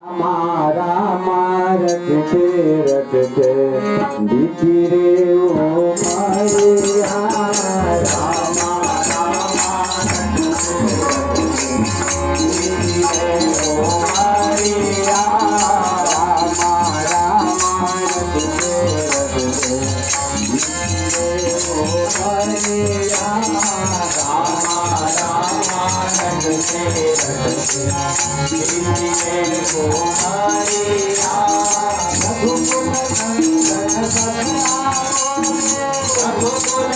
मारा रटते बीती रे ओ मारिया रामा रामा बीती रे ओ मारिया रामा रामा रटते बीती रे ओ मारिया रामा रामा रटते रघुकुल